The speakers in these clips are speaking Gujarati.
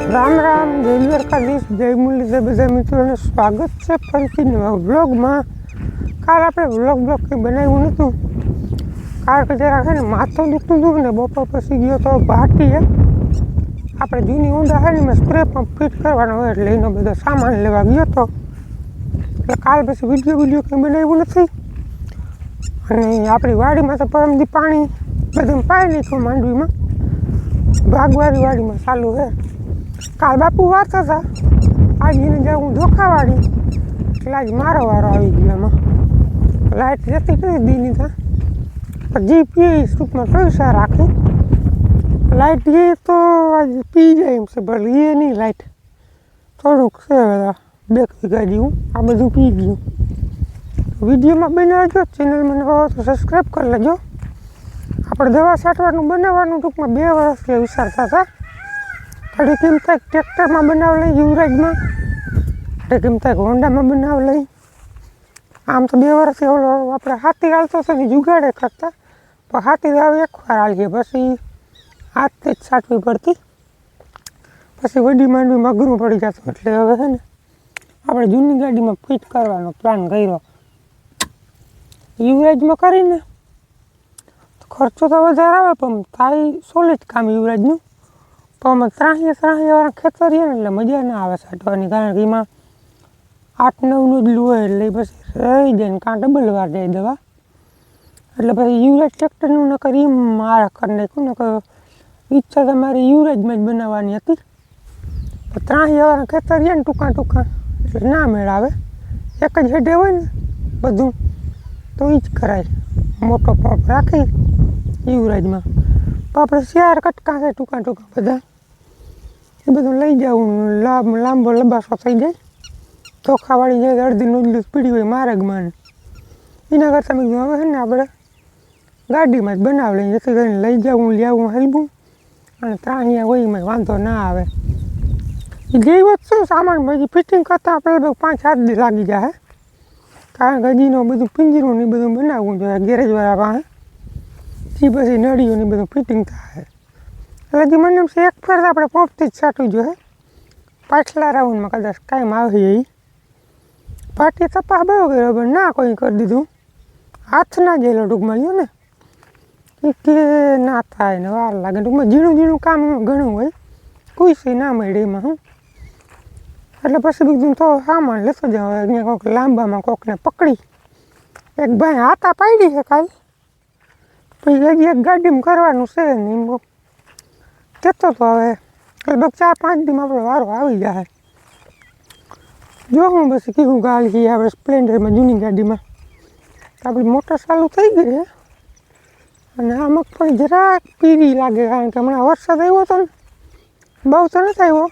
રામ રામ, જય દ્વારકાધીશ, જય મુરલીધર બધા મિત્રોને સ્વાગત છે ફરીથી નવા વ્લોગમાં. કાલ આપણે વ્લોગ કંઈ બનાવ્યું નહોતું કારણ કે જરાક છે ને માથું દુખતું હતું ને બપોર પછી ગયો તો ભાટીએ આપણે જૂની ઊંડા છે ને મેં સ્પ્રે પંપ ફિટ કરવાનો હોય એટલે એનો બધો સામાન લેવા ગયો હતો. એટલે કાલ પછી વિડીયો કંઈ બનાવ્યું નથી. અને આપણી વાડીમાં તો પરમદી પાણી બધું પાઈ નાખ્યું માંડવીમાં, ભાગવાળી વાડીમાં ચાલુ છે. કાલ બાપુ વાંચતા હતા, આજે એને જ્યાં હું ધોખાવાળી એટલે આજે મારો વારો આવી ગયો. એમાં લાઇટ જતી નથી દીની ત્યાં જીપીએ ટૂંકમાં પૈસા રાખી લાઇટ જઈએ તો આજે પી જાય એમ છે, ભલે એ નહીં લાઇટ થોડુંક છે બધા 2 વીઘા જેવું આ બધું પી ગયું. વિડીયોમાં બનાવજો, ચેનલમાં નવા હોય તો સબસ્ક્રાઈબ કરી લેજો. આપણે દવા છાંટવાનું બનાવવાનું ટૂંકમાં 2 વર્ષથી વિચારતા હતા. ઘડી કેમ થાય ટ્રેક્ટરમાં બનાવ લઈ, યુવરાજમાં ઘડી કેમ થાય હોન્ડામાં બનાવ લઈ. આમ તો 2 વર્ષથી ઓલો આપણે હાથી હાલતો હતો ને જુગાડે કરતા, પણ હાથી હવે એકવાર હાલીએ પછી હાથથી જ છાંટવી પડતી, પછી વડી માંડવીમાં અઘરું પડી જતું. એટલે હવે છે ને આપણે જૂની ગાડીમાં ફિટ કરવાનો પ્લાન કર્યો. યુવરાજમાં કરીને ખર્ચો તો વધારે આવે પણ થાય સોલિડ કામ યુવરાજનું. પણ અમે ત્રાહીએ વાળા ખેતર રહીએ ને એટલે મજા ના આવે છાંટવાની, કારણ કે એમાં 8-9 જ હોય એટલે પછી રહી જાય ને કાં ડબલ વાર જાય દવા. એટલે પછી યુવરાજ ટ્રેક્ટરનું નકર એમ મારા કરી નાખ્યું. નકર ઈચ્છા તમારી યુવરાજમાં જ બનાવવાની હતી, પણ ત્રાહીએ વાળા ખેતર રહીએ ને ટૂંકા એટલે ના મેળ આવે. એક જ હેડે હોય ને બધું તો એ જ કરાય. મોટો પંપ રાખી યુવરાજમાં તો આપણે 4 કટકા છે ટૂંકા બધા, એ બધું લઈ જવું, લાંબો લબાસો થઈ જાય. ચોખાવાળી જાય અડધી નોંધલી પીડી હોય માર્ગમાં, એના કરતાં મેં કીધું હવે છે ને આપણે ગાડીમાં જ બનાવી લઈએ, જેથી કરીને લઈ જવું લેવું હલવું અને ત્રાહિયા હોય એમાં વાંધો ના આવે. એ જેવો જ શું સામાન પછી ફિટિંગ કરતાં આપણે 5-7 દી લાગી જાય, કારણ કે હજીનો બધું પિંજરું ને બધું બનાવવું જોઈએ ગેરેજવાળા પાસે, એ પછી નળીઓને બધું ફિટિંગ થાય. એટલે હજી મને એમ છે એક ફેર આપણે પંપથી જ છાંટવું જોઈએ. પાછલા રાઉન્ડમાં કદાચ કાંઈ આવે એ પાટી તપાસ બહુ કર્યો પણ ના કોઈ કરી દીધું, હાથ ના જેલો ટૂંકમાં લ્યો ને એ કે ના થાય ને વાર લાગે. ટૂંકમાં ઝીણું કામ ઘણું હોય, કોઈ ના મળે એમાં હું. એટલે પછી બીજું તો સામાન લેતો જાવ. અહીંયા કોઈક લાંબામાં કોઈકને પકડી એક ભાઈ હાથા પાડી છે કાલ, પછી હજી એક ગાડીમાં કરવાનું છે ને એમ કહેતો તો. હવે લગભગ 4-5 દીમાં આપણો વારો આવી જાય. જો હું પછી કીધું ગાલ છીએ આપણે સ્પ્લેન્ડરમાં જૂની ગાડીમાં આપણી મોટર ચાલુ થઈ ગઈ છે. અને આ મગફળી જરાક પીળી લાગે, કારણ કે હમણાં વરસાદ આવ્યો હતો ને, બહુ તો નથી આવ્યો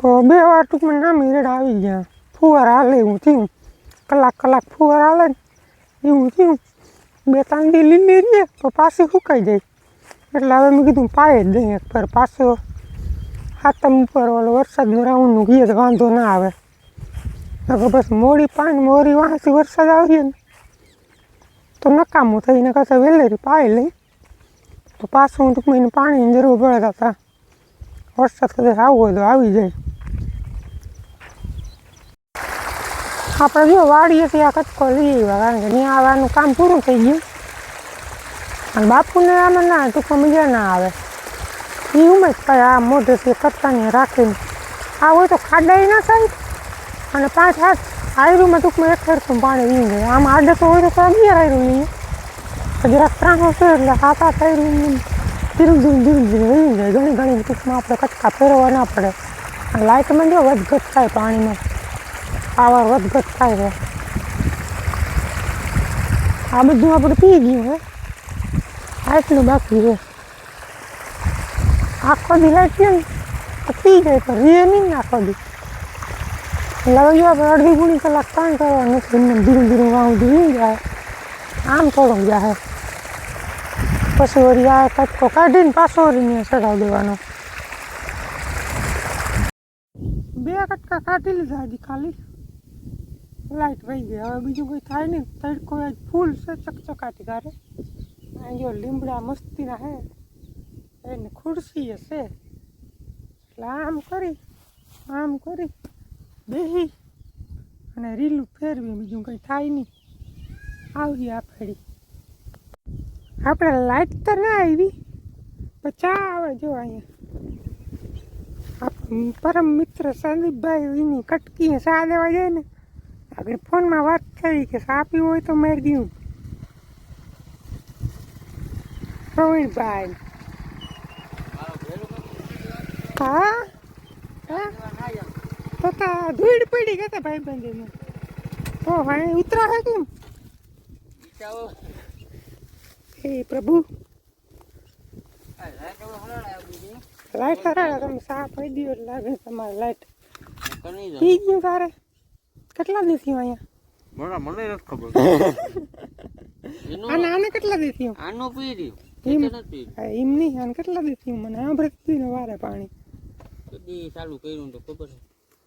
તો 2 વાર ટૂંકમાં નામી રેડા આવી ગયા. ફુવારા હાલે એવું થયું, કલાક ફુવારા હાલે ને એવું થયું. 2-3 દી લીલી રહીએ તો પાછી સુકાઈ જાય. એટલે હવે મેં કીધું પાય જ દઈએ એક ફેર પાછો. હાથમ ઉપર ઓલો વરસાદનું રાઉન્ડનું ગઈએ તો વાંધો ના આવે. નકર પછી મોરી વાંસથી વરસાદ આવીએ ને તો નકામું થઈને કરતાં વેલેરી પાઈ લઈ તો પાછું ટૂંકમાં એને પાણીની જરૂર પડે. હતા વરસાદ કદાચ આવવો હોય તો આવી જાય. આપણે જો વાડીએથી આ કટકો લઈ આવ્યા, કારણ કે ત્યાં આવવાનું કામ પૂરું થઈ ગયું. અને બાપુને આમાં ના ટૂંકમાં મજા ના આવે, એ ઉમેશ ભાઈ આ મોઢેથી કરતાને રાખીને આ હોય તો ખાડાઈ ના થાય. અને 5-8 આયરુમાં ટૂંકમાં એક સરખું પાણી વી જાય. આમ આડે તો હોય તો 11 આયરું લઈએ, જરાક ત્રાસો છે એટલે 7-8 આયરું ધીરું વી જાય. ઘણી ટૂંકમાં આપણે કટકા ફેરવવા ના પડે. લાઇટમાં જો વધઘટ થાય, પાણીમાં પાવર વધઘટ થાય છે. આ બધું આપણે પી ગયું છે, આટલું બાકી છે. આખો દી લાઈટ ને તો પી જાય તો રે નહીં ને આખો દી. એટલે હવે જો આપણે અડધી ગુણી કલાક કામ કરવાનું નથી, એમને ધીરું વાવું વી જાય. આમ થોડુંક જાય પછી વળી આ કટકો કાઢીને પાછો વળીને ચડાવી દેવાનો. 2 કટકા કાઢી લીધા હજી ખાલી, લાઇટ વહી ગઈ. હવે બીજું કોઈ થાય નહીં, તડકો ફૂલ છે ચકચકાટી કાઢે. આ જો લીમડા મસ્તીના હે, એને ખુરશી છે એટલે આમ કરી બેહી અને રીલું ફેરવી, બીજું કંઈ થાય નહીં. આવી આપણી આપણે લાઈટ તો ના આવી પણ ચા આવે જો અહીંયા. પરમ મિત્ર સંદીપભાઈ એની કટકીએ ચા દેવા જાય ને, આગળ ફોનમાં વાત થઈ કે ચા પીવું હોય તો મેળ ગયું. પ્રવીણભાઈ હા તો ધૂળ પડી ગયા ભાઈ બંધીમાં. ઓ ભાઈ ઉતરા હે કેમ? હે પ્રભુ લાઈટ હરાડા તમે સા પડી દો એટલે લાગે તમારે લાઈટ પી ગયું તારે. કેટલા દિવસથી અહીંયા? મને નથી ખબર. આને કેટલા દિવસથી? આનો પી રહ્યું એમ નહીં, આને કેટલા દિવસથી મને સાંભળતી ને વારે પાણી ચાલુ કર્યું તો ખબર છે.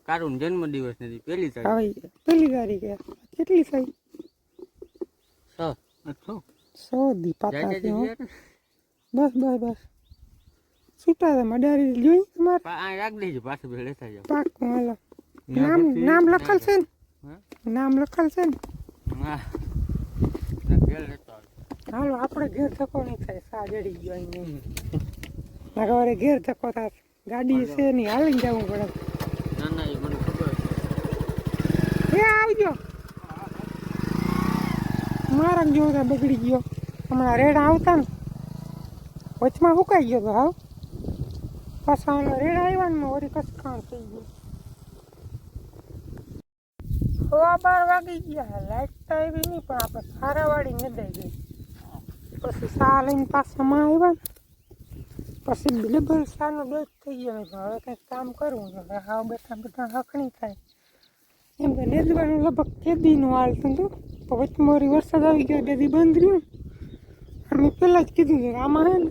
કારું જન્મ દિવસ નથી, પહેલી તારીખે કેટલી થઈ? 100 દી પાતા બસ છૂટા તમે મડારી જોઈ તમારે રાખ દેજો, પાછું લેતા જાવ. પાકું હાલો. નામ લખેલ છે ને? નામ લખેલ છે ને? હાલો આપણે ઘેર ધક્કો નહીં થાય, સા જડી ગયો અહીં ઘેર ધક્કો થાય. ગાડી છે નહીં, હાલીને જવું પડે. ના ના, એ મને ખબર છે. આવજો. મારા જેવો બગડી ગયો હમણાં. રેડા આવતા ને વચમાં સુકાઈ ગયો તો હાવ. પાછા ઓલા રેડા આવ્યા ને વળી કસકાણ થઈ ગયું. 12 વાગી ગયા, લાઈટ તો આવી નહીં પણ આપણે સારાવાળી નદાઈ ગઈ. પછી સા લઈને પાછામાં આવ્યા ને પછી ડબલ સાનો ડોઝ થઈ ગયો. હવે કંઈક કામ કરવું તો હાવ બેઠા હકણી થાય એમ તો નેદવાનું લગભગ કેદીનું હાલતું હતું. તો વચમાં વરસાદ આવી ગયો, 2 દી બંધ રહ્યું. અને મેં પહેલાં જ કીધું છે કે આમાં હે ને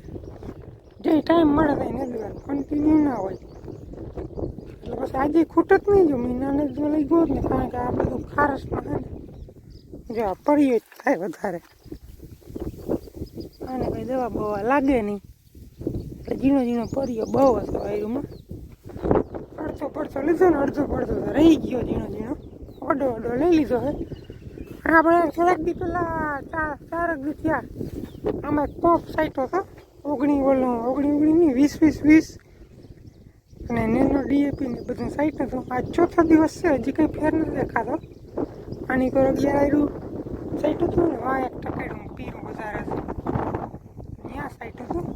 જે ટાઈમ મળે તો નેદવાનું કન્ટિન્યુ ના હોય. એટલે પછી આજે ખૂટ જ નહીં જો મહિના નેદવા લઈ ગયો જ ને, કારણ કે આ બધું ખારસમાં હે ને જો આ પડીએ જ થાય વધારે. આને કંઈ દવા બવા લાગે નહીં એટલે ઝીણો પર્યો બહુ હતો વાયરુમાં. અડધો પડતો લીધો ને અડધો પડતો તો રહી ગયો ઝીણો ઓડો લઈ લીધો હે. અને આપણે થોડાક દી પહેલાં 4 દી થયા આમાં પોપ સાઈટો હતો 19 નહીં 20 અને નેનો ડીએપી ને બધું સાઈટ હતું. આ 4થો દિવસ છે, હજી કંઈ ફેર નથી દેખાતો. આની પર 11 આયરું સાઈટ હતું ને આ 1 ટકેડું પીરું વધારે હતું ત્યાં સાઈટ હતું.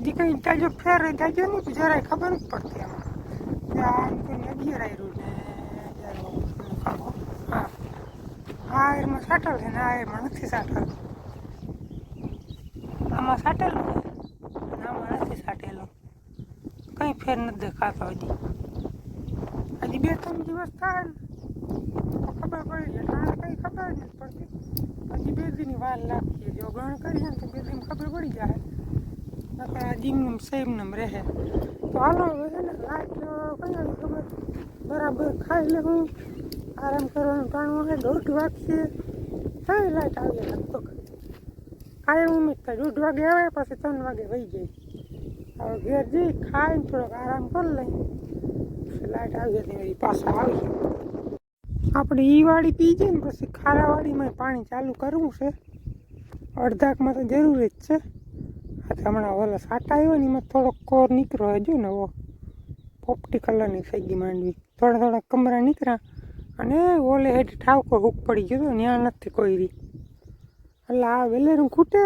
હજી કંઈ તાજો ફેર જાજો નહીં, જરાય ખબર નથી પડતી આમાં કે આ 11 આયરું ને હા આ એરમાં સાટલ છે ને આ એરમાં નથી સાટલ. આમાં સાટેલું છે અને આમાં નથી સાટેલું. કંઈ ફેર નથી દેખાતો હજી 2-3 દિવસ થાય ને તો ખબર પડી જાય. આને કંઈ ખબર નથી પડતી, હજી 2 દીની વાર લાગતી. જો ગણ કરીએ ને તો 2 દીમાં ખબર પડી જાય. નકર આ જીમનું સેમનું રહે. તો હાલો હવે છે ને લાઈટ કઈ ખબર બરાબર ખાઈ લે. હું આરામ કરવાનું ટાણું છે, 1:30 વાગશે થઈ લાઈટ આવી લગભગ. કાયમ ઉમેદ થાય 1:30 વાગે આવે પછી 3 વાગે વહી જાય. હવે ઘેર જઈ ખાઈને થોડોક આરામ કરી લઈ પછી લાઈટ આવી હતી પાછા આવી. આપણે એ વાળી પી જાય ને પછી ખારાવાળીમાં પાણી ચાલુ કરવું છે. અડધાકમાં તો જરૂરી જ છે. હમણાં ઓલા સાટા આવ્યો ને એમાં થોડોક કોર નીકળ્યો હજુ ને પોપટી કલરની થઈ ગઈ માંડવી. થોડા કમરા નીકળ્યા અને ઓલે હેઠ ઠાવકો હૂક પડી ગયો તો ત્યાં નથી કોઈ રી. એટલે આ વેલેરું ખૂટે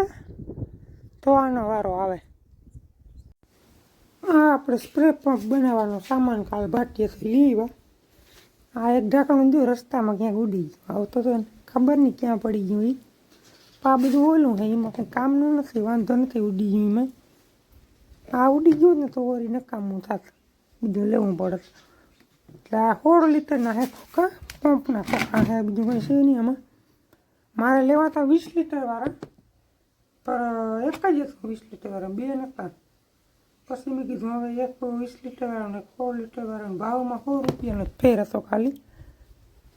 તો આનો વારો આવે. આ આપણે સ્પ્રે પંપ બનાવવાનો સામાન કાલ ભાટીએથી લીવા. આ એક ઢાંકણું જો રસ્તામાં ક્યાંક ઉડી ગયું. આવતો તો ખબર નહીં ક્યાં પડી ગયું એ. આ બધું ઓલું છે એમાં કંઈ કામનું નથી, વાંધો નથી ઉડી ગયું એમાં. આ ઉડી ગયું ને તો વળી નકામું થાત, બીજું લેવું પડે. એટલે આ 16 લીટરના હે ખોખા પંપના ખોખા છે, બીજું કંઈ છે નહીં આમાં. મારે લેવા હતા 20 લીટરવાળા પણ એક જ હતું 20 લીટરવાળા, 2 નહોતા. પછી મેં કીધું હવે એક 20 લીટરવાળો ને 16 લીટરવાળાનો ભાવમાં 100 રૂપિયાનો ફેર હતો ખાલી.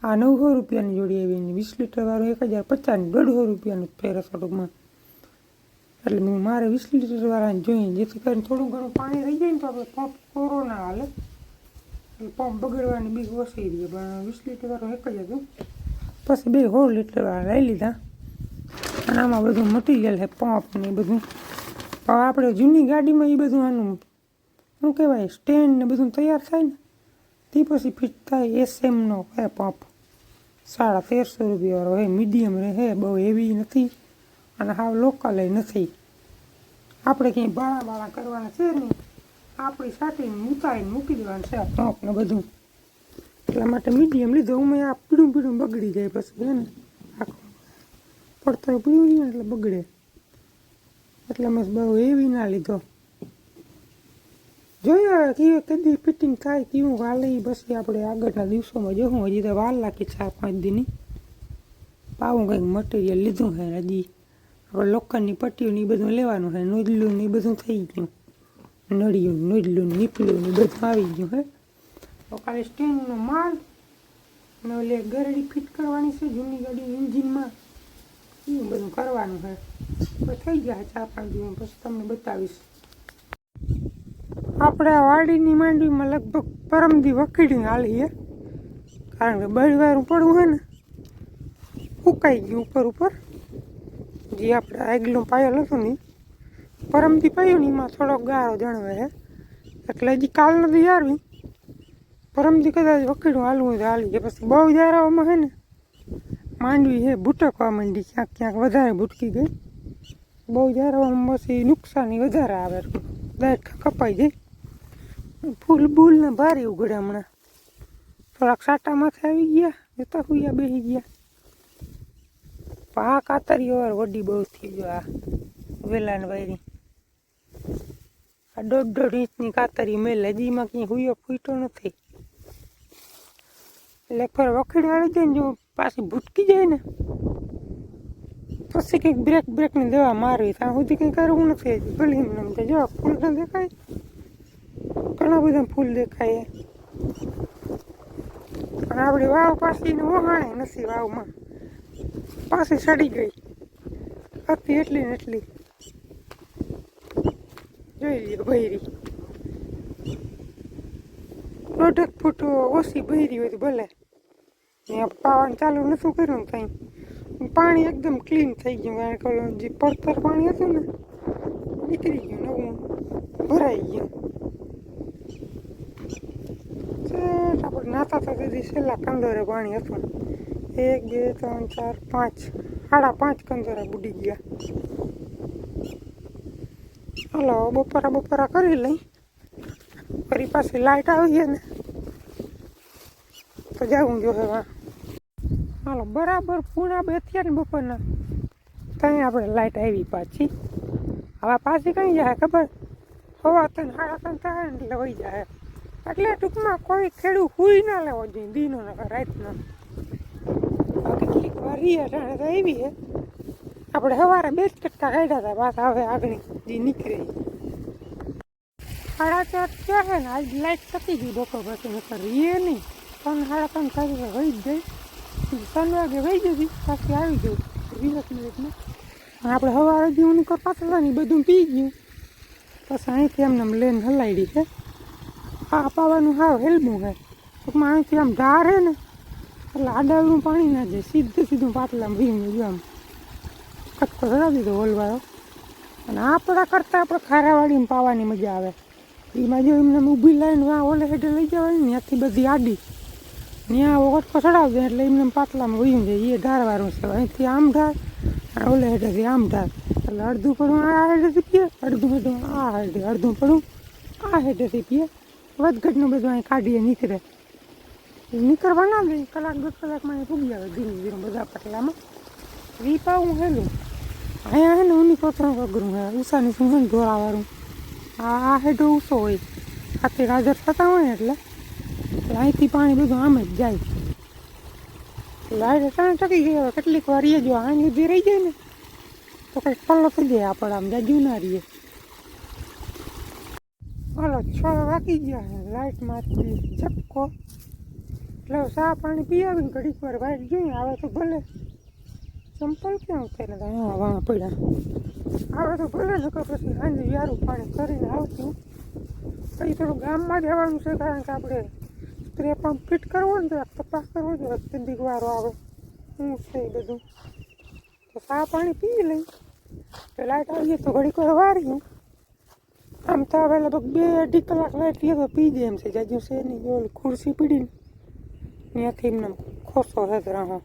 આ 900 રૂપિયાની જોડી આવી, 20 લીટરવાળો 1050 ની 150 રૂપિયાનો ફેર હતો ટૂંકમાં. એટલે મેં મારે 20 લીટરવાળાને જોઈએ, જેથી કરીને થોડું ઘણું પાણી રહી જાય ને તો આપણે પંપ કોરો ના હાલે, એટલે પંપ બગડવાની બીક ઓછી રહી. પણ 20 લીટરવાળો એક જ હતું, પછી 2 16 લીટરવાળા લઈ લીધા. અને આમાં બધું મટીરિયલ છે, પંપ ને બધું. હવે આપણે જૂની ગાડીમાં એ બધું આનું શું કહેવાય સ્ટેન્ડ ને બધું તૈયાર થાય ને તે પછી ફિટ થાય. એસએમનો હે પંપ, 1350 રૂપિયાવાળો હે, મીડિયમ હે, બહુ હેવી નથી અને હાવ લોકલ નથી. આપણે ક્યાંય બાળા કરવાના છે નહીં, આપણી સાટીને ઉતારીને મૂકી દેવાનું છે પંપ ને બધું. એટલા માટે મીડિયમ લીધો. હું આ પીળું બગડી જાય પછી હે ને, આખું પડતર પીળું ને એટલે બગડે, એટલે મેં બહુ હેવી ના લીધો. જોઈએ હવે કદી ફિટિંગ થાય કેવું હાલે, પછી આપણે આગળના દિવસોમાં જોઉં. હજી તો વાર લાગી 4-5 દીની. પાવું કંઈક મટીરિયલ લીધું છે હજી. આપણે લોખંડની પટ્ટીઓ ને એ બધું લેવાનું છે, નોદલું ને એ બધું થઈ ગયું, નળિયું નોદલું નીપલું ને બધું આવી ગયું હે. તો ખાલી સ્ટેન્ડનો માલ ને ઓલે ગરડી ફિટ કરવાની છે જૂની ગાડી એન્જિનમાં, એવું બધું કરવાનું છે. પછી થઈ જાય 4-5 દિવસ પછી તમને બતાવીશ. આપણે આ વાડીની માંડવીમાં લગભગ પરમદી વખીડીને હાલીએ, કારણ કે બળવારું પડવું હોય ને, ફૂંકાઈ ગયું ઉપર જે આપણે આગલું પાયેલ હતું ને પરમદી પાયું ને એમાં થોડોક ગારો જણવે છે, એટલે હજી કાલ નથી હારવી. પરમદી કદાચ વખીડું હાલવું હોય તો હાલી જાય. પછી બહુ જારાઓમાં છે ને માંડવી છે ભૂટકવા માંડી, ક્યાંક વધારે ભૂટકી ગઈ. બહુ જારાઓમાં પછી નુકસાની વધારે આવે, દાયકા કપાઈ જાય. ફૂલ બૂલ ને ભારી ઉઘડે હમણાં, થોડાક સાટા માથે આવી ગયા, જતા હુયા બેસી ગયા. આ કાતરીઓ વાર વડી બહુ થઈ ગયો. આ વેલાને વાયરી આ 1.5 ઇંચની કાતરી મેલ, હજી એમાં ક્યાંય હુયો ફૂટો નથી. એટલે એકવાર વખેડી વાળી જાય ને, જો પાછી ભૂટકી જાય ને પછી કંઈક બ્રેકને દવા મારવી. ત્યાં સુધી કંઈ કરવું નથી. ભલે એમને જો ફૂલ ના દેખાય, ઘણા બધા ફૂલ દેખાય. અને આપણી વાવ પાછી વહાણે નથી, વાવમાં પાછી સડી ગઈ હતી એટલી ને એટલી. જોઈ લ્યો ભૈરી 1.5 ફૂટ ઓછી ભૈરી હોય તો ભલે. ત્યાં પાવાનું ચાલુ નતું કર્યું ને ત્યાં પાણી એકદમ ક્લીન થઈ ગયું, કારણ કે જે પડતર પાણી હતું ને નીકળી ગયું, નવું ભરાઈ ગયું. આપણે નાતા તો તેથી છેલ્લા કંદોરે પાણી હતું. 1 2 3 4 5 5.5 કંદોરા બુડી ગયા. હાલો બપોરા કરી લઈ, ફરી પાછી લાઇટ આવી ગઈ ને તો જવું જોઈએ. હાલો બરાબર 1:30 થયા ને બપોરના, ત્યાં આપણે લાઇટ આવી પાછી. હવે પાછી કઈ જાય ખબર, 3:15 3:30 થાય ને એટલે વહી જાય. એટલે ટૂંકમાં કોઈ ખેડૂત હુઈ ના લેવો જોઈએ દીનો ને રાતનો. કેટલીક વાર રીયા તો એવી છે, આપણે સવારે 2 કટકા કાઢ્યા હતા, પાછા હવે આગળ જે નીકળે 4:30 થયા છે ને. આજ લાઇટ પતી ગઈ બપોર પછી, નકર રીએ નહીં. 3 3:30 થાય વહી જ ગઈ, 3 વાગે વહી જતી, પાછી આવી ગઈ 20 મિનિટમાં. આપણે સવારે જે ઉનકર પાછળ ને બધું પી ગયું, પછી અહીંથી એમને લેન હલાવી છે. આ પાવાનું હાવ હેલબું છે, ટૂંકમાં અહીંથી આમ ધાર છે ને એટલે આડાવડું પાણી ના જાય, સીધું પાટલામાં ભીંગું જો આમ કટકો ચડાવી દીધો હોલવાળો. અને આપણા કરતાં આપણે ખારાવાળીને પાવાની મજા આવે. એમાં જો એમને ઊભી લાઈને ઓલે હેઠે લઈ જવાય ને, ત્યાંથી બધી આડી ત્યાં કટકો ચડાવી દે એટલે એમને પાટલામાં વયું જાય. એ ધારવાળું છે, અહીંથી આમ ધાર અને ઓલે હેઠેથી આમ ધાર, એટલે અડધું પડું આ હેઠેથી પીએ, અડધું પડું આ હેઠે, અડધું પડું આ હેઠેથી પીએ. વધઘટનું બધું અહીં કાઢીએ નીકળે. નીકળવા ના દે, 1-1.5 કલાકમાં અહીં પૂગી આવે ધીરે ધીરે બધા પટલામાં. રીપાવું હેલું અહીંયા હે ને ઊની કોથળું અઘરું હે, ઉષાની શું છે ને ધોરાવાળું. આ હેઠો ઊંચો હોય, આથી રાજર થતા હોય ને એટલે અહીંથી પાણી બધું આમ જ જાય. લાઈટ અચાનક ટકી ગઈ. હવે કેટલીક વાર એ જો આની ઉભી રહી જાય ને તો કંઈક પલ્લો થઈ જાય, આપણે આમ જાજુ ના રહીએ. હાલો 6 વાગી ગયા, લાઇટમાંથી ચપકો. એટલે ચા પાણી પી આવીને ઘડીક વાર વાઇટ જોઈએ આવે તો ભલે, ચંપલ ક્યાં પહેલા હતા? હા વાં પડ્યા. આવે તો ભલે નકર પછી સાંજે યારું પાણી કરીને આવશું. પછી થોડું ગામમાં જવાનું છે, કારણ કે આપણે સ્પ્રે પંપ ફિટ કરવો ને તો તપાસ કરવો જોઈએ. સિદ્ધિક વારો આવે શું છે એ બધું. તો ચા પાણી પી લઈ, તો લાઇટ આવીએ તો ઘડીક વાર વારીએ. આમ તો હવે લગભગ 2-2.5 કલાક લાઇટ લઈએ તો પી જાય એમ છે. જાજુ છે નહીં, જો ખુરશી પીડીને ત્યાંથી એમને ખોસો હે રાહો.